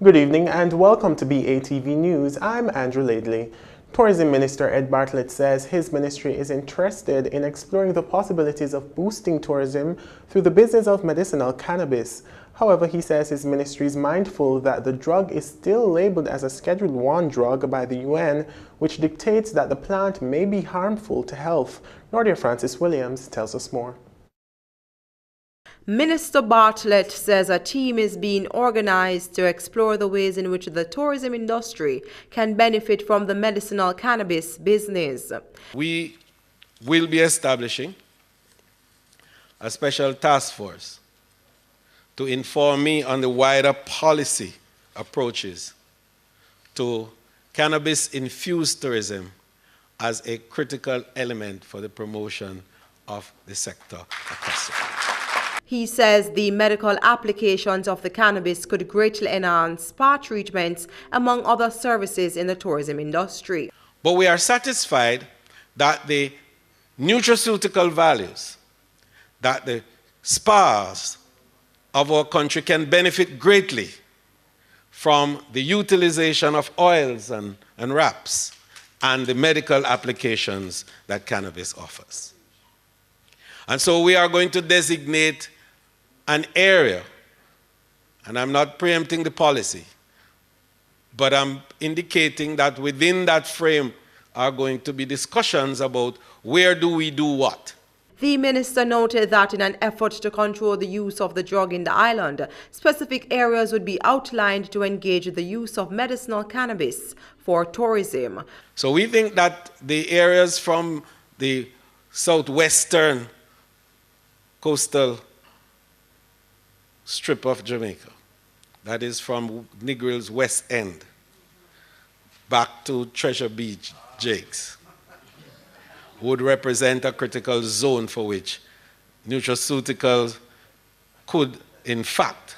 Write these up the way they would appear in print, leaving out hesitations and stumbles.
Good evening and welcome to BATV News. I'm Andrew Laidley. Tourism Minister Ed Bartlett says his ministry is interested in exploring the possibilities of boosting tourism through the business of medicinal cannabis. However, he says his ministry is mindful that the drug is still labeled as a Schedule I drug by the UN, which dictates that the plant may be harmful to health. Nordia Francis Williams tells us more. Minister Bartlett says a team is being organized to explore the ways in which the tourism industry can benefit from the medicinal cannabis business. We will be establishing a special task force to inform me on the wider policy approaches to cannabis-infused tourism as a critical element for the promotion of the sector across the country. He says the medical applications of the cannabis could greatly enhance spa treatments, among other services in the tourism industry. But we are satisfied that the nutraceutical values, that the spas of our country can benefit greatly from the utilization of oils and wraps and the medical applications that cannabis offers. And so we are going to designate an area, and I'm not preempting the policy, but I'm indicating that within that frame are going to be discussions about where do we do what. The minister noted that in an effort to control the use of the drug in the island, specific areas would be outlined to engage the use of medicinal cannabis for tourism. So we think that the areas from the southwestern coastal strip of Jamaica, that is from Negrill's west end back to Treasure Beach, Jakes, would represent a critical zone for which nutraceuticals could, in fact,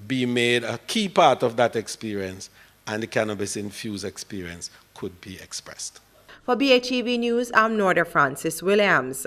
be made a key part of that experience, and the cannabis-infused experience could be expressed. For BATV News, I'm Nordia Francis Williams.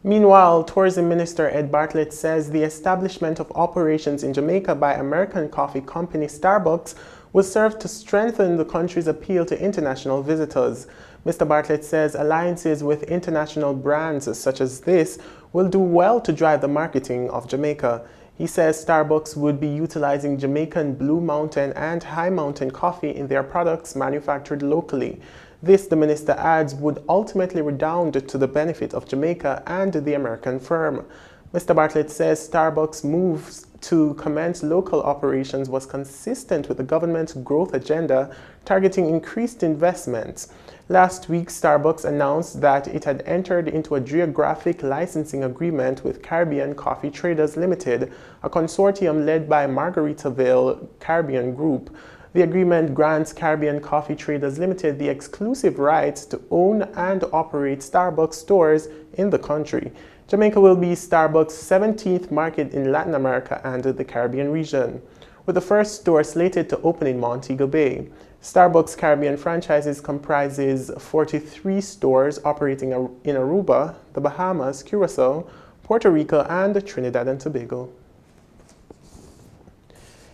Meanwhile, Tourism Minister Ed Bartlett says the establishment of operations in Jamaica by American coffee company Starbucks will serve to strengthen the country's appeal to international visitors. Mr. Bartlett says alliances with international brands such as this will do well to drive the marketing of Jamaica. He says Starbucks would be utilizing Jamaican Blue Mountain and High Mountain coffee in their products manufactured locally. This, the minister adds, would ultimately redound to the benefit of Jamaica and the American firm. Mr. Bartlett says Starbucks' moves to commence local operations was consistent with the government's growth agenda, targeting increased investments. Last week, Starbucks announced that it had entered into a geographic licensing agreement with Caribbean Coffee Traders Limited, a consortium led by Margaritaville Caribbean Group. The agreement grants Caribbean Coffee Traders Limited the exclusive rights to own and operate Starbucks stores in the country. Jamaica will be Starbucks' 17th market in Latin America and the Caribbean region, with the first store slated to open in Montego Bay. Starbucks Caribbean franchises comprises 43 stores operating in Aruba, the Bahamas, Curacao, Puerto Rico, and Trinidad and Tobago.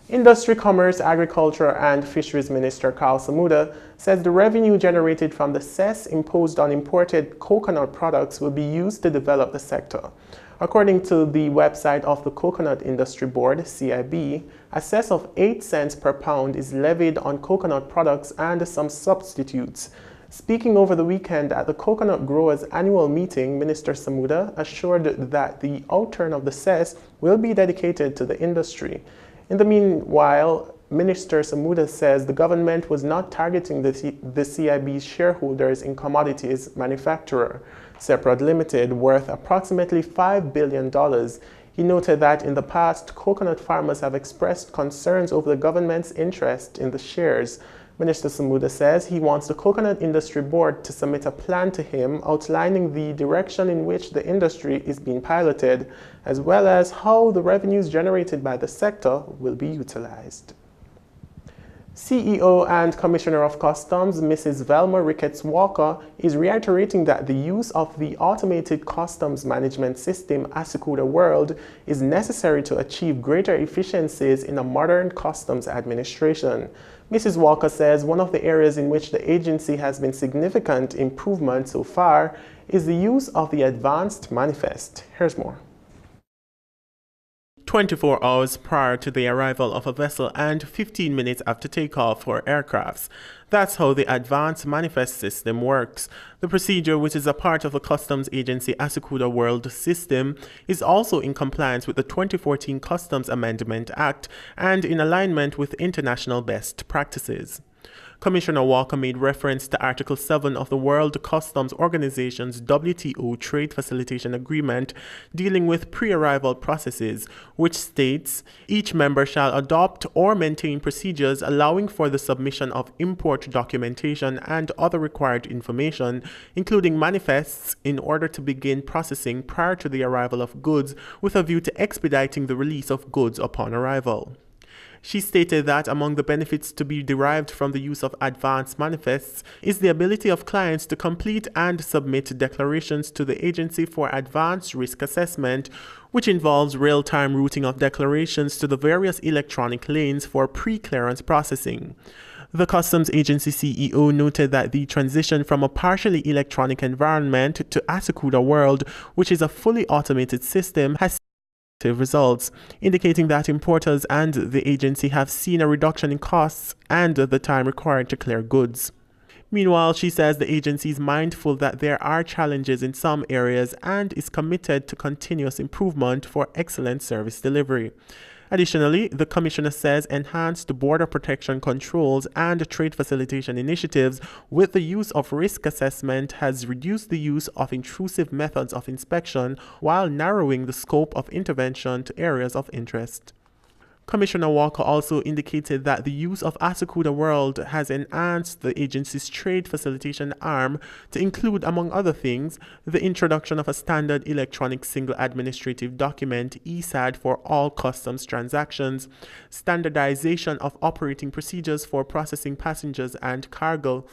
Industry, Commerce, Agriculture and Fisheries Minister Carl Samuda says the revenue generated from the cess imposed on imported coconut products will be used to develop the sector. According to the website of the Coconut Industry Board, CIB, a cess of 8 cents per pound is levied on coconut products and some substitutes. Speaking over the weekend at the Coconut Growers Annual Meeting, Minister Samuda assured that the outturn of the cess will be dedicated to the industry. In the meanwhile, Minister Samuda says the government was not targeting the CIB's shareholders in commodities manufacturer, Seprod Limited, worth approximately $5 billion. He noted that in the past, coconut farmers have expressed concerns over the government's interest in the shares. Minister Samuda says he wants the Coconut Industry Board to submit a plan to him outlining the direction in which the industry is being piloted, as well as how the revenues generated by the sector will be utilized. CEO and Commissioner of Customs, Mrs. Velma Ricketts Walker, is reiterating that the use of the automated customs management system Assecuda World is necessary to achieve greater efficiencies in a modern customs administration. Mrs. Walker says one of the areas in which the agency has been significant improvement so far is the use of the advanced manifest. Here's more. 24 hours prior to the arrival of a vessel and 15 minutes after takeoff for aircrafts. That's how the advanced manifest system works. The procedure, which is a part of the customs agency Assecuda World system, is also in compliance with the 2014 Customs Amendment Act and in alignment with international best practices. Commissioner Walker made reference to Article 7 of the World Customs Organization's WTO Trade Facilitation Agreement dealing with pre-arrival processes, which states, each member shall adopt or maintain procedures allowing for the submission of import documentation and other required information, including manifests, in order to begin processing prior to the arrival of goods with a view to expediting the release of goods upon arrival. She stated that among the benefits to be derived from the use of advanced manifests is the ability of clients to complete and submit declarations to the agency for advanced risk assessment, which involves real-time routing of declarations to the various electronic lanes for pre-clearance processing. The Customs Agency CEO noted that the transition from a partially electronic environment to Assecuda World, which is a fully automated system, has results, indicating that importers and the agency have seen a reduction in costs and the time required to clear goods. Meanwhile, she says the agency is mindful that there are challenges in some areas and is committed to continuous improvement for excellent service delivery. Additionally, the Commissioner says enhanced border protection controls and trade facilitation initiatives with the use of risk assessment has reduced the use of intrusive methods of inspection while narrowing the scope of intervention to areas of interest. Commissioner Walker also indicated that the use of Assecuda World has enhanced the agency's trade facilitation arm to include, among other things, the introduction of a standard electronic single administrative document (ESAD) for all customs transactions, standardization of operating procedures for processing passengers and cargo,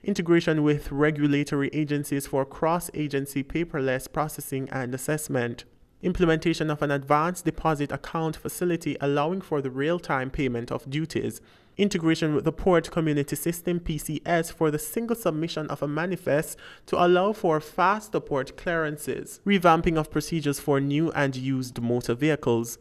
integration with regulatory agencies for cross-agency paperless processing and assessment, implementation of an advanced deposit account facility allowing for the real-time payment of duties, integration with the Port Community System PCS for the single submission of a manifest to allow for faster port clearances, revamping of procedures for new and used motor vehicles,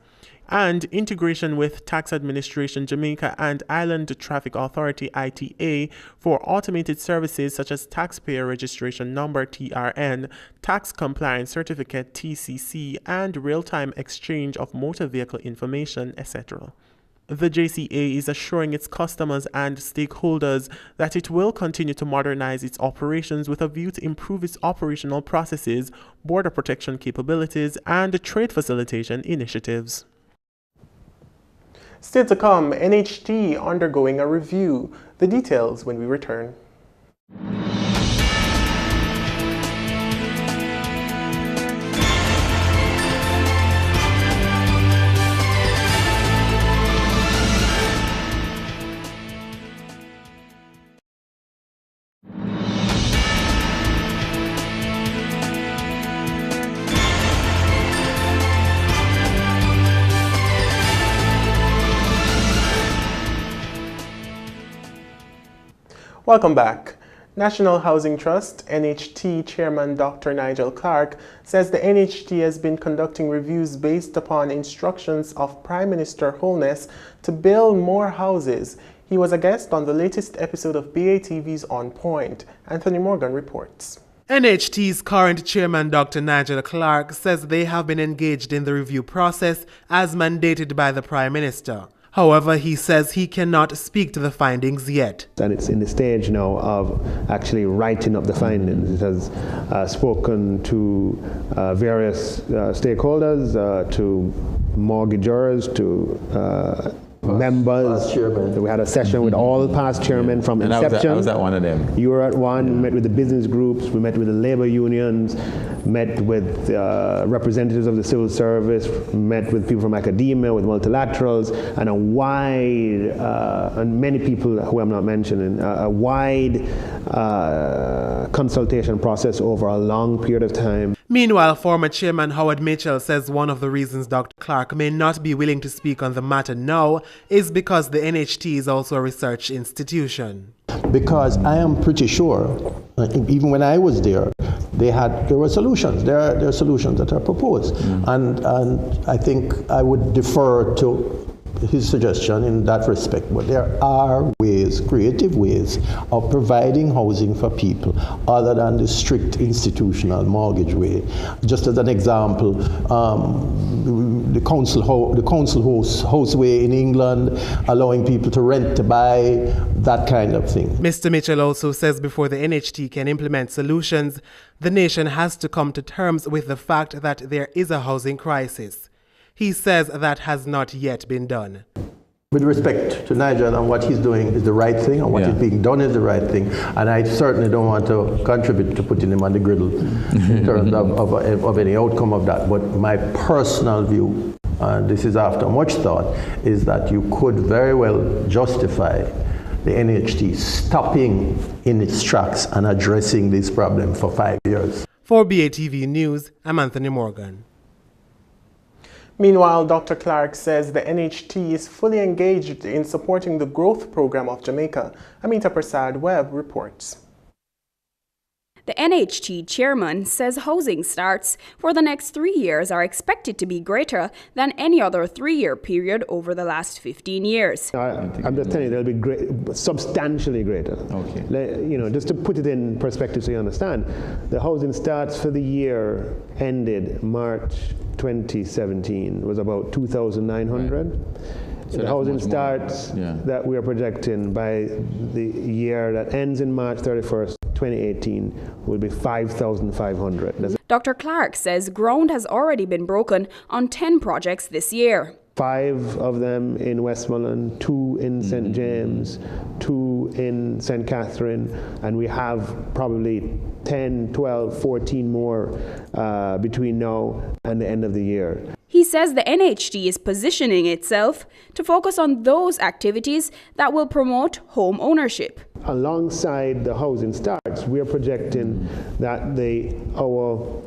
and integration with Tax Administration Jamaica and Island Traffic Authority ITA for automated services such as Taxpayer Registration Number TRN, Tax Compliance Certificate TCC, and real-time exchange of motor vehicle information, etc. The JCA is assuring its customers and stakeholders that it will continue to modernize its operations with a view to improve its operational processes, border protection capabilities, and trade facilitation initiatives. Still to come, NHT undergoing a review. The details when we return. Welcome back. National Housing Trust, NHT Chairman Dr. Nigel Clark, says the NHT has been conducting reviews based upon instructions of Prime Minister Holness to build more houses. He was a guest on the latest episode of BATV's On Point. Anthony Morgan reports. NHT's current chairman, Dr. Nigel Clark, says they have been engaged in the review process as mandated by the Prime Minister. However, he says he cannot speak to the findings yet. And it's in the stage now of actually writing up the findings. It has spoken to various stakeholders, to mortgagors, to members. We had a session with all past chairmen from inception. I was at one of them. You were at one. We met with the business groups. We met with the labor unions. Met with representatives of the civil service. Met with people from academia, with multilaterals, and a wide, and many people who I'm not mentioning, a wide consultation process over a long period of time. Meanwhile, former Chairman Howard Mitchell says one of the reasons Dr. Clark may not be willing to speak on the matter now is because the NHT is also a research institution. Because I am pretty sure, even when I was there, there were solutions. There are solutions that are proposed, and I think I would defer to his suggestion in that respect. But there are ways, creative ways, of providing housing for people other than the strict institutional mortgage way. Just as an example, the council house way in England, allowing people to rent to buy, that kind of thing. Mr. Mitchell also says before the NHT can implement solutions, the nation has to come to terms with the fact that there is a housing crisis. He says that has not yet been done. With respect to Nigel and what he's doing is the right thing, and what is being done is the right thing, and I certainly don't want to contribute to putting him on the griddle in terms of any outcome of that. But my personal view, and this is after much thought, is that you could very well justify the NHT stopping in its tracks and addressing this problem for 5 years. For BATV News, I'm Anthony Morgan. Meanwhile, Dr. Clark says the NHT is fully engaged in supporting the growth program of Jamaica. Amita Prasad Webb reports. The NHT chairman says housing starts for the next 3 years are expected to be greater than any other 3-year period over the last 15 years. I'm just telling you, they'll be great, substantially greater. Okay. You know, just to put it in perspective so you understand, the housing starts for the year ended March 2017 was about 2,900. Right. So the housing starts that we are projecting by the year that ends in March 31st, 2018 will be 5,500. Dr. Clark says ground has already been broken on 10 projects this year. 5 of them in Westmoreland, 2 in St. James, 2 in St. Catherine, and we have probably 10, 12, 14 more between now and the end of the year. He says the NHT is positioning itself to focus on those activities that will promote home ownership. Alongside the housing starts, we are projecting that our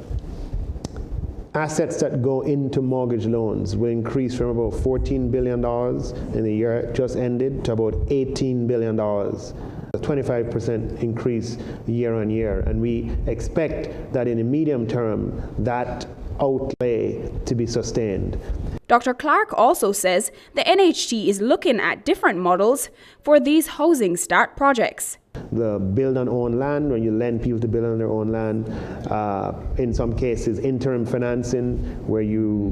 assets that go into mortgage loans will increase from about $14 billion in the year just ended to about $18 billion. A 25% increase year on year, and we expect that in the medium term that outlay to be sustained. Dr. Clark also says the NHT is looking at different models for these housing start projects. The build on own land, when you lend people to build on their own land. In some cases, interim financing, where you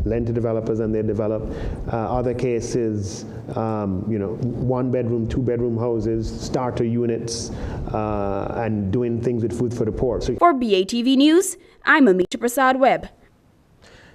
lend to developers and they develop. Other cases, 1-bedroom, 2-bedroom houses, starter units, and doing things with food for the poor. So for BATV News, I'm Amita Prasad Webb.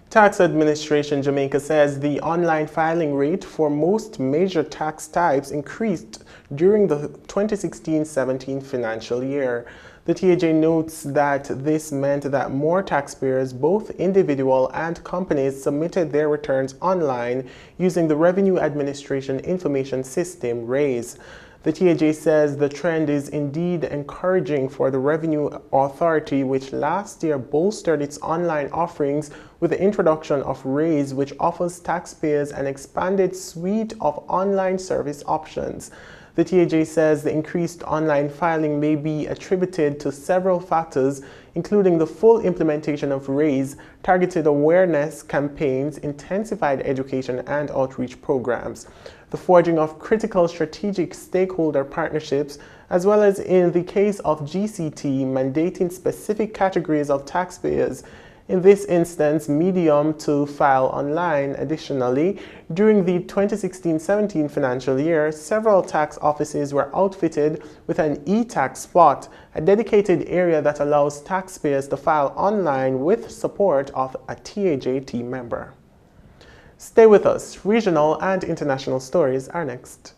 Tax Administration Jamaica says the online filing rate for most major tax types increased during the 2016-17 financial year. The TAJ notes that this meant that more taxpayers, both individual and companies, submitted their returns online using the Revenue Administration Information System, RAISE. The TAJ says the trend is indeed encouraging for the Revenue Authority, which last year bolstered its online offerings with the introduction of RAISE, which offers taxpayers an expanded suite of online service options. The TAJ says the increased online filing may be attributed to several factors, including the full implementation of RAISE, targeted awareness campaigns, intensified education and outreach programs, the forging of critical strategic stakeholder partnerships, as well as in the case of GCT, mandating specific categories of taxpayers, in this instance, medium to file online. Additionally, during the 2016-17 financial year, several tax offices were outfitted with an e-tax spot, a dedicated area that allows taxpayers to file online with support of a TAJ team member. Stay with us. Regional and international stories are next.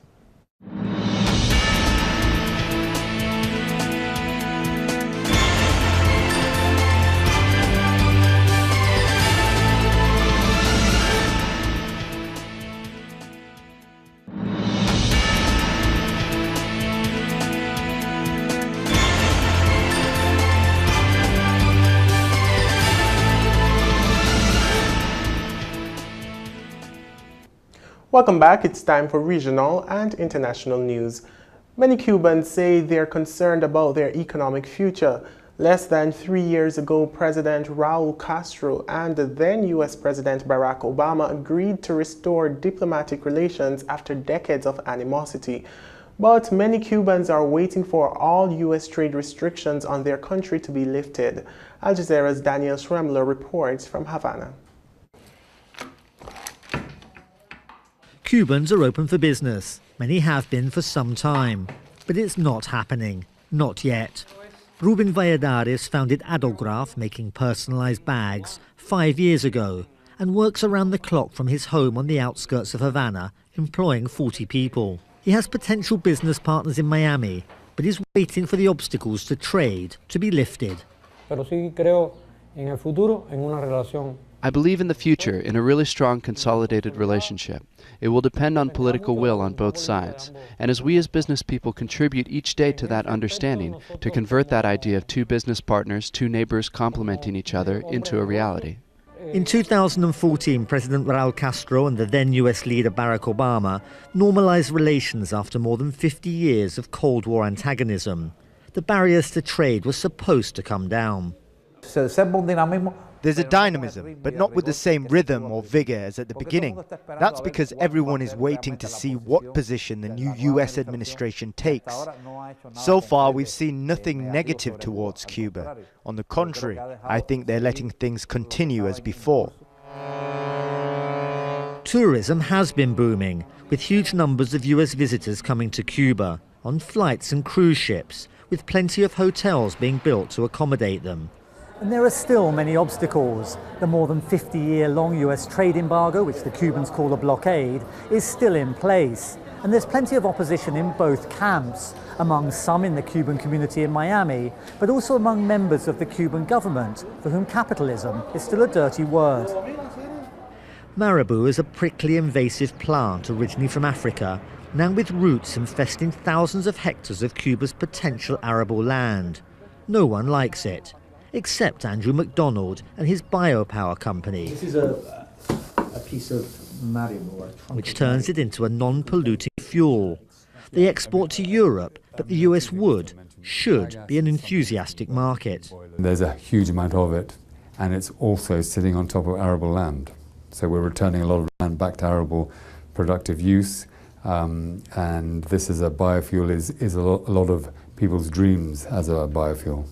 Welcome back. It's time for regional and international news. Many Cubans say they're concerned about their economic future. Less than 3 years ago, President Raul Castro and the then U.S. President Barack Obama agreed to restore diplomatic relations after decades of animosity. But many Cubans are waiting for all U.S. trade restrictions on their country to be lifted. Al Jazeera's Daniel Schwemmler reports from Havana. Cubans are open for business. Many have been for some time. But it's not happening. Not yet. Ruben Valladares founded Adelgraf, making personalised bags, 5 years ago, and works around the clock from his home on the outskirts of Havana, employing 40 people. He has potential business partners in Miami, but is waiting for the obstacles to trade to be lifted. I believe in the future, in a really strong consolidated relationship. It will depend on political will on both sides. And as we as business people contribute each day to that understanding, to convert that idea of two business partners, two neighbors complementing each other, into a reality. In 2014, President Raul Castro and the then US leader Barack Obama normalized relations after more than 50 years of Cold War antagonism. The barriers to trade were supposed to come down. There's a dynamism, but not with the same rhythm or vigor as at the beginning. That's because everyone is waiting to see what position the new US administration takes. So far, we've seen nothing negative towards Cuba. On the contrary, I think they're letting things continue as before. Tourism has been booming, with huge numbers of US visitors coming to Cuba, on flights and cruise ships, with plenty of hotels being built to accommodate them. And there are still many obstacles. The more than 50-year-long US trade embargo, which the Cubans call a blockade, is still in place. And there's plenty of opposition in both camps, among some in the Cuban community in Miami, but also among members of the Cuban government, for whom capitalism is still a dirty word. Marabou is a prickly invasive plant originally from Africa, now with roots infesting thousands of hectares of Cuba's potential arable land. No one likes it, except Andrew McDonald and his biopower company. This is a piece of Marabou, which turns it into a non-polluting fuel. They export to Europe, but the US should be an enthusiastic market. There's a huge amount of it, and it's also sitting on top of arable land. So we're returning a lot of land back to arable productive use, and this is a biofuel is a lot of people's dreams as a biofuel.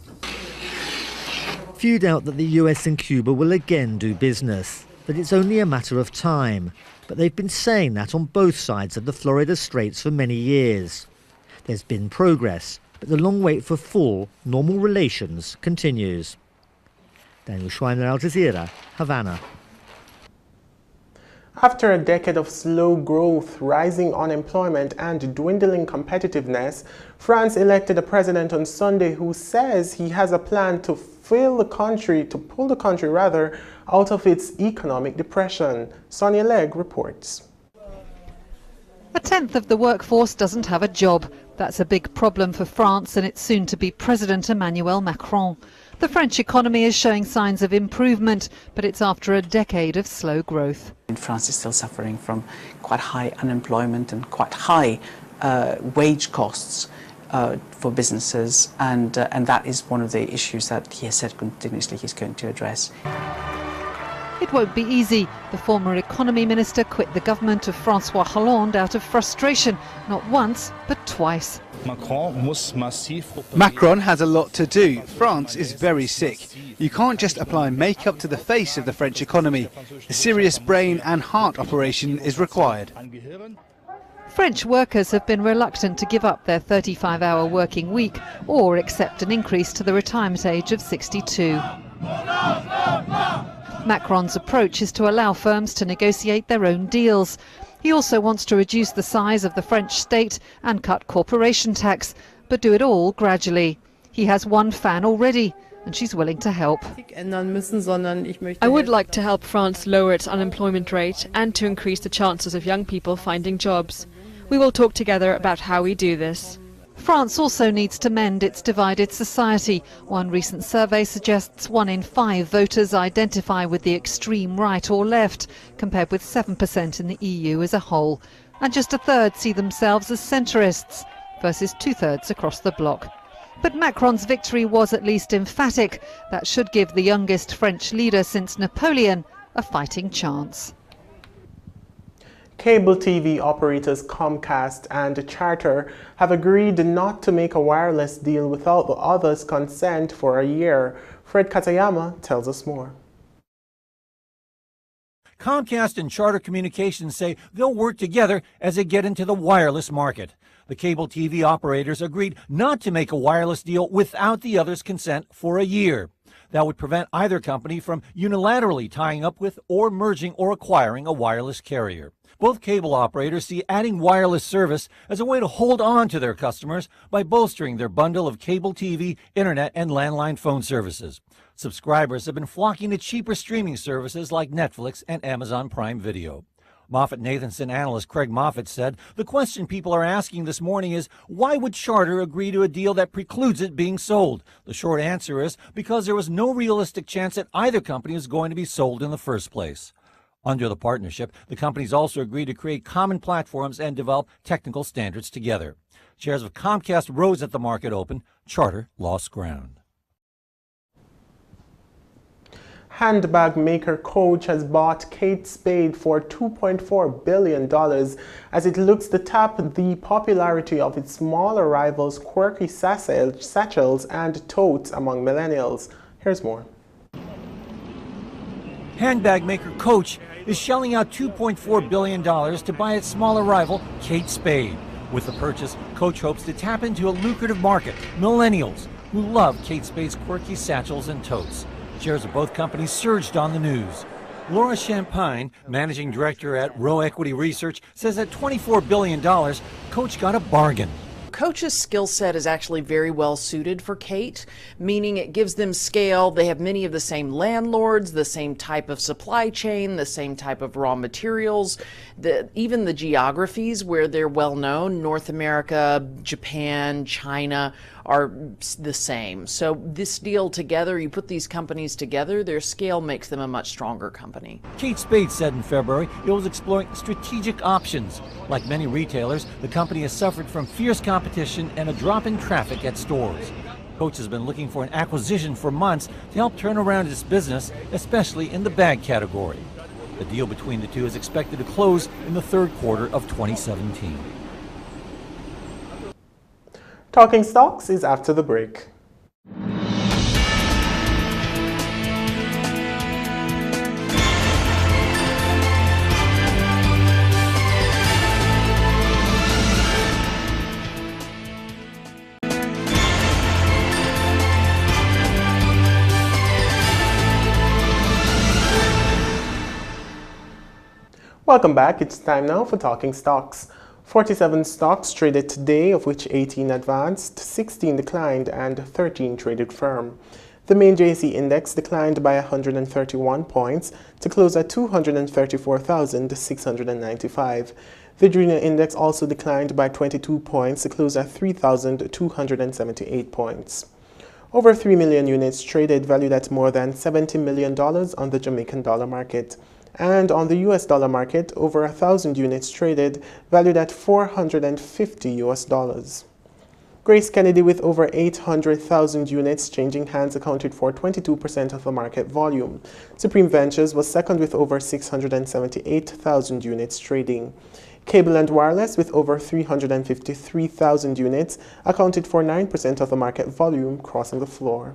Few doubt that the US and Cuba will again do business, that it's only a matter of time. But they've been saying that on both sides of the Florida Straits for many years. There's been progress, but the long wait for full, normal relations continues. Daniel Schwemmler, Al Jazeera, Havana. After a decade of slow growth, rising unemployment and dwindling competitiveness, France elected a president on Sunday who says he has a plan to pull the country out of its economic depression. Sonia Legg reports. A tenth of the workforce doesn't have a job. That's a big problem for France and its soon-to-be President Emmanuel Macron. The French economy is showing signs of improvement, but it's after a decade of slow growth. France is still suffering from quite high unemployment and quite high wage costs for businesses, and that is one of the issues that he has said continuously he's going to address. It won't be easy. The former economy minister quit the government of François Hollande out of frustration, not once, but twice. Macron has a lot to do. France is very sick. You can't just apply makeup to the face of the French economy. A serious brain and heart operation is required. French workers have been reluctant to give up their 35-hour working week or accept an increase to the retirement age of 62. Macron's approach is to allow firms to negotiate their own deals. He also wants to reduce the size of the French state and cut corporation tax, but do it all gradually. He has one fan already, and she's willing to help. I would like to help France lower its unemployment rate and to increase the chances of young people finding jobs. We will talk together about how we do this. France also needs to mend its divided society. One recent survey suggests 1 in 5 voters identify with the extreme right or left, compared with 7% in the EU as a whole. And just a third see themselves as centrists, versus 2/3 across the bloc. But Macron's victory was at least emphatic. That should give the youngest French leader since Napoleon a fighting chance. Cable TV operators Comcast and Charter have agreed not to make a wireless deal without the other's consent for a year. Fred Katayama tells us more. Comcast and Charter Communications say they'll work together as they get into the wireless market. The cable TV operators agreed not to make a wireless deal without the other's consent for a year. That would prevent either company from unilaterally tying up with or merging or acquiring a wireless carrier. Both cable operators see adding wireless service as a way to hold on to their customers by bolstering their bundle of cable TV, internet, and landline phone services. Subscribers have been flocking to cheaper streaming services like Netflix and Amazon Prime Video. MoffettNathanson analyst Craig Moffett said, "The question people are asking this morning is, why would Charter agree to a deal that precludes it being sold? The short answer is because there was no realistic chance that either company was going to be sold in the first place." Under the partnership, the companies also agreed to create common platforms and develop technical standards together. Shares of Comcast rose at the market open. Charter lost ground. Handbag maker Coach has bought Kate Spade for $2.4 billion as it looks to tap the popularity of its smaller rivals' quirky satchels and totes among millennials. Here's more. Handbag maker Coach is shelling out $2.4 billion to buy its smaller rival, Kate Spade. With the purchase, Coach hopes to tap into a lucrative market, millennials, who love Kate Spade's quirky satchels and totes. Shares of both companies surged on the news. Laura Champagne, managing director at Row Equity Research, says at $24 billion, Coach got a bargain. Coach's skill set is actually very well suited for Kate, meaning it gives them scale. They have many of the same landlords, the same type of supply chain, the same type of raw materials, even the geographies where they're well known, North America, Japan, China, are the same. So this deal together, you put these companies together, their scale makes them a much stronger company. Kate Spade said in February it was exploring strategic options. Like many retailers, the company has suffered from fierce competition and a drop in traffic at stores. Coach has been looking for an acquisition for months to help turn around its business, especially in the bag category. The deal between the two is expected to close in the third quarter of 2017. Talking Stocks is after the break. Welcome back. It's time now for Talking Stocks. 47 stocks traded today, of which 18 advanced, 16 declined, and 13 traded firm. The main JSE index declined by 131 points to close at 234,695. The junior index also declined by 22 points to close at 3,278 points. Over 3 million units traded, valued at more than $70 million on the Jamaican dollar market. And on the US dollar market, over 1,000 units traded, valued at $450 US. Grace Kennedy, with over 800,000 units changing hands, accounted for 22% of the market volume. Supreme Ventures was second with over 678,000 units trading. Cable and Wireless, with over 353,000 units, accounted for 9% of the market volume, crossing the floor.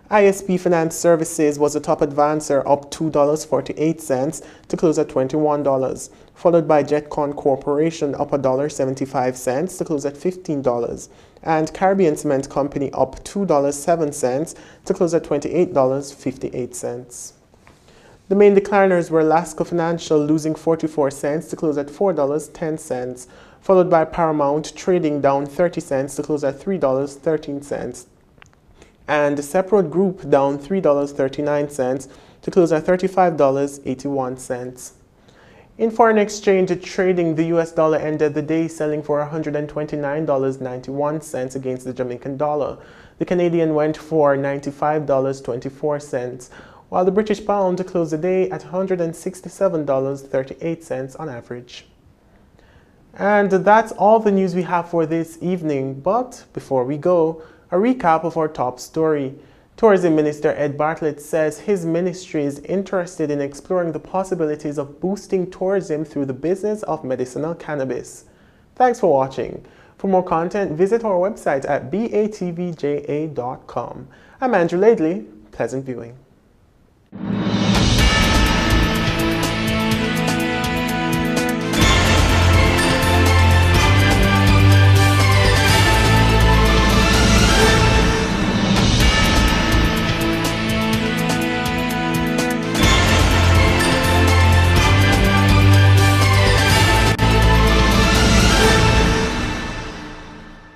ISP Finance Services was the top advancer, up $2.48 to close at $21, followed by Jetcon Corporation, up $1.75 to close at $15, and Caribbean Cement Company up $2.07 to close at $28.58. The main decliners were Lasco Financial losing 44 cents to close at $4.10, followed by Paramount trading down 30 cents to close at $3.13, and the Separate Group down $3.39 to close at $35.81. In foreign exchange trading, the US dollar ended the day selling for $129.91 against the Jamaican dollar. The Canadian went for $95.24, while the British pound closed the day at $167.38 on average. And that's all the news we have for this evening. But before we go, a recap of our top story. Tourism Minister Ed Bartlett says his ministry is interested in exploring the possibilities of boosting tourism through the business of medicinal cannabis. Thanks for watching. For more content, visit our website at batvja.com. I'm Andrew Laidley. Pleasant viewing.